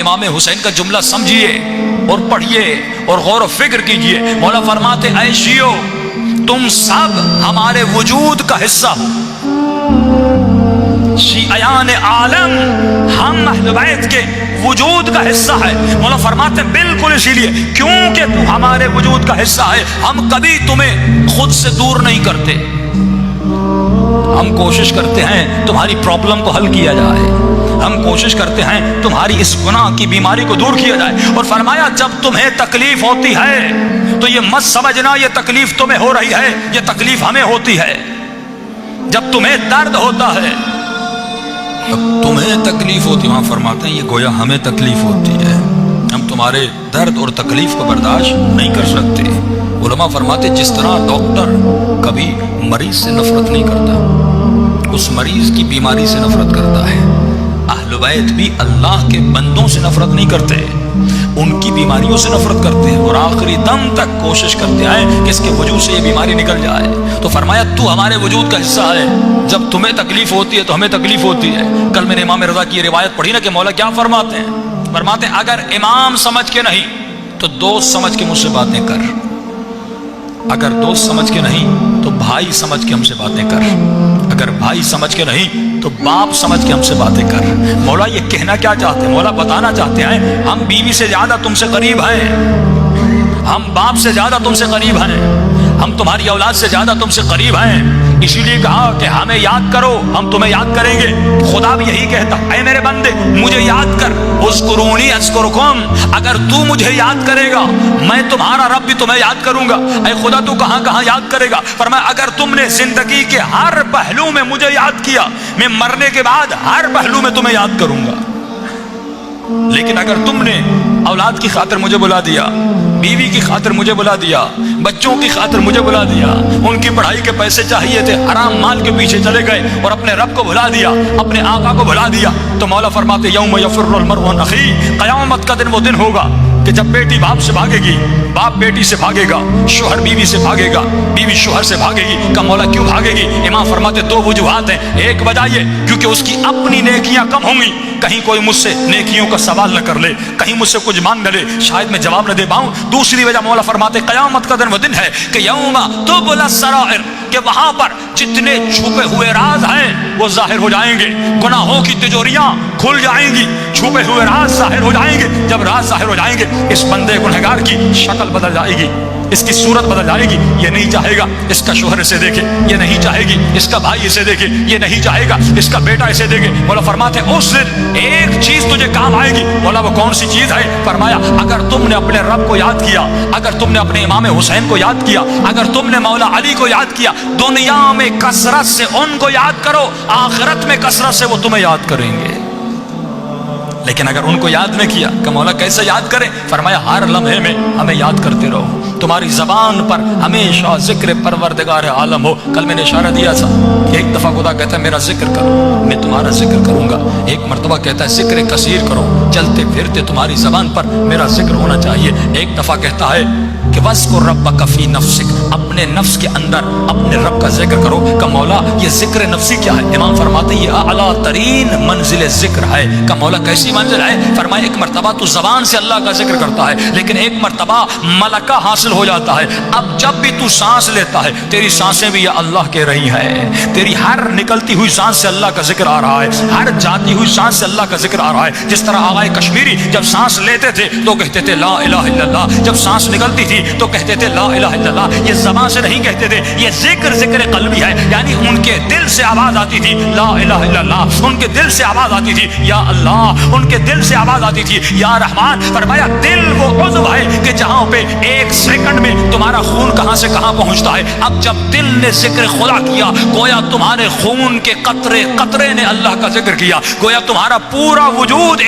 امام حسین کا جملہ سمجھیے اور پڑھیے اور غور و فکر کیجئے. مولا فرماتے اے شیعو تم سب ہمارے وجود کا حصہ ہو. شیعیان عالم ہم اہل بیت کے وجود کا حصہ ہے. مولا فرماتے ہیں بالکل اسی لیے کیونکہ تم ہمارے وجود کا حصہ ہے ہم کبھی تمہیں خود سے دور نہیں کرتے. ہم کوشش کرتے ہیں تمہاری پرابلم کو حل کیا جائے. ہم کوشش کرتے ہیں تمہاری اس گناہ کی بیماری کو دور کیا جائے. اور فرمایا جب تمہیں تکلیف ہوتی ہے تو یہ مت سمجھنا یہ تکلیف تمہیں ہو رہی ہے, یہ تکلیف ہمیں ہوتی ہے. جب تمہیں درد ہوتا ہے تمہیں تکلیف ہوتی ہے, وہاں فرماتے ہیں یہ گویا ہمیں تکلیف ہوتی ہے. ہم تمہارے درد اور تکلیف کو برداشت نہیں کر سکتے. علماء فرماتے جس طرح ڈاکٹر کبھی مریض سے نفرت نہیں کرتا, اس مریض کی بیماری سے نفرت کرتا ہے, اہل بیت بھی اللہ کے بندوں سے نفرت نہیں کرتے, ان کی بیماریوں سے نفرت کرتے ہیں اور آخری دم تک کوشش کرتے ہیں کہ اس کے وجود سے یہ بیماری نکل جائے. تو فرمایا تو ہمارے وجود کا حصہ ہے, جب تمہیں تکلیف ہوتی ہے تو ہمیں تکلیف ہوتی ہے. کل میں نے امام رضا کی روایت پڑھی نا کہ مولا کیا فرماتے ہیں, فرماتے ہیں اگر امام سمجھ کے نہیں تو دوست سمجھ کے مجھ سے باتیں کر, اگر دوست سمجھ کے نہیں تو بھائی سمجھ کے ہم سے باتیں کر, اگر بھائی سمجھ کے نہیں تو باپ سمجھ کے ہم سے باتیں کر. مولا یہ کہنا کیا چاہتے ہیں, مولا بتانا چاہتے ہیں ہم بیوی سے زیادہ تم سے قریب ہیں, ہم باپ سے زیادہ تم سے قریب ہیں, ہم تمہاری اولاد سے زیادہ تم سے قریب ہیں. اسی لیے کہا کہ ہمیں یاد کرو ہم تمہیں یاد کریں گے. خدا بھی یہی کہتا اے میرے بندے مجھے یاد کر, اذکرونی اذکرکم, اگر تو مجھے یاد کرے گا میں تمہارا رب بھی تمہیں یاد کروں گا. اے خدا تو کہاں کہاں یاد کرے گا, فرمایا اگر تم نے زندگی کے ہر پہلو میں مجھے یاد کیا میں مرنے کے بعد ہر پہلو میں تمہیں یاد کروں گا. لیکن اگر تم نے اولاد کی خاطر مجھے بلا دیا, بیوی کی خاطر مجھے بلا دیا, بچوں کی خاطر مجھے بلا دیا, ان کی پڑھائی کے پیسے چاہیے تھے حرام مال کے پیچھے چلے گئے اور اپنے رب کو بھلا دیا, اپنے آقا کو بھلا دیا, تو مولا فرماتے یوم یفر المرء من اخیہ, قیامت کا دن وہ دن ہوگا کہ جب بیٹی باپ سے بھاگے گی, باپ بیٹی سے بھاگے گا, شوہر بیوی سے بھاگے گا, بیوی شوہر سے بھاگے گی. کہ مولا کیوں بھاگے گی؟ امام فرماتے دو وجوہات ہیں. ایک وجہ یہ کیونکہ اس کی اپنی نیکیاں کم ہوں گی, کہیں کوئی مجھ سے نیکیوں کا سوال نہ کر لے, کہیں مجھ سے کچھ مانگ نہ لے, شاید میں جواب نہ دے پاؤں. دوسری وجہ مولا فرماتے قیامت کا دن وہ دن ہے کہ یوم تبلی السرائر, کہ وہاں پر جتنے چھپے ہوئے راز ہیں وہ ظاہر ہو جائیں گے, گناہوں کی تجوریاں کھل جائیں گی, چھپے ہوئے راز ظاہر ہو جائیں گے. جب راز ظاہر ہو جائیں گے اس بندے گنہگار کی شکل بدل جائے گی, اس کی صورت بدل جائے گی. یہ نہیں چاہے گا اس کا شوہر اسے دیکھے, یہ نہیں چاہے گی اس کا بھائی اسے دیکھے, یہ نہیں چاہے گا اس کا بیٹا اسے دیکھے. مولا فرماتے ہیں اس دن ایک چیز تجھے کام آئے گی. مولا وہ کون سی چیز ہے؟ فرمایا اگر تم نے اپنے رب کو یاد کیا, اگر تم نے اپنے امام حسین کو یاد کیا, اگر تم نے مولا علی کو یاد کیا, دنیا میں کثرت سے ان کو یاد کرو, آخرت میں کثرت سے وہ تمہیں یاد کریں گے. لیکن اگر ان کو یاد نہ کیا کہ مولا کیسے یاد کریں؟ فرمایا ہر لمحے میں ہمیں یاد کرتے رہو, تمہاری زبان پر ہمیشہ ذکر پروردگار عالم ہو. کل میں نے اشارہ دیا تھا ایک دفعہ خدا کہتا ہے میرا ذکر کرو میں تمہارا ذکر کروں گا, ایک مرتبہ کہتا ہے ذکر کثیر کرو, چلتے پھرتے تمہاری زبان پر میرا ذکر ہونا چاہیے. ایک دفعہ کہتا ہے کہ وَاذْكُرْ رَبَّكَ فِي نَفْسِكَ, اپنے نفس کے اندر اپنے رب کا ذکر کرو. کہ مولا یہ ذکر نفسی کیا ہے؟ امام فرماتے ہیں یہ اعلیٰ ترین منزل ذکر ہے. کہ مولا کیسی منزل ہے؟ فرمایا ایک مرتبہ تو زبان سے اللہ کا ذکر کرتا ہے, لیکن ایک مرتبہ ملکہ حاصل ہو جاتا ہے. اب جب بھی تو سانس لیتا ہے تیری سانسیں بھی یہ اللہ کہہ رہی ہے, تیری ہر نکلتی ہوئی سانس سے اللہ کا ذکر آ رہا ہے, ہر جاتی ہوئی سانس سے اللہ کا ذکر آ رہا ہے. جس طرح آغا کشمیری جب سانس لیتے تھے تو کہتے تھے لا الہ الا اللہ, جب سانس نکلتی تھی تو کہتے تھے لا الہ الا اللہ. یہ زبان سے نہیں کہتے تھے, یہ ذکر قلبی ہے, یعنی ان کے دل سے آواز آتی تھی لا الہ الا اللہ, ان کے دل سے آواز آتی تھی یا اللہ, ان کے دل سے آواز آتی تھی یا رحمان. فرمایا دل وہ عضو ہے کہ جہاں پہ ایک سیکنڈ میں تمہارا خون کہاں سے کہاں پہنچتا ہے. اب جب دل نے ذکر خدا کیا گویا تمہارے خون کے قطرے قطرے نے اللہ کا ذکر کیا, گویا تمہارا پورا وجود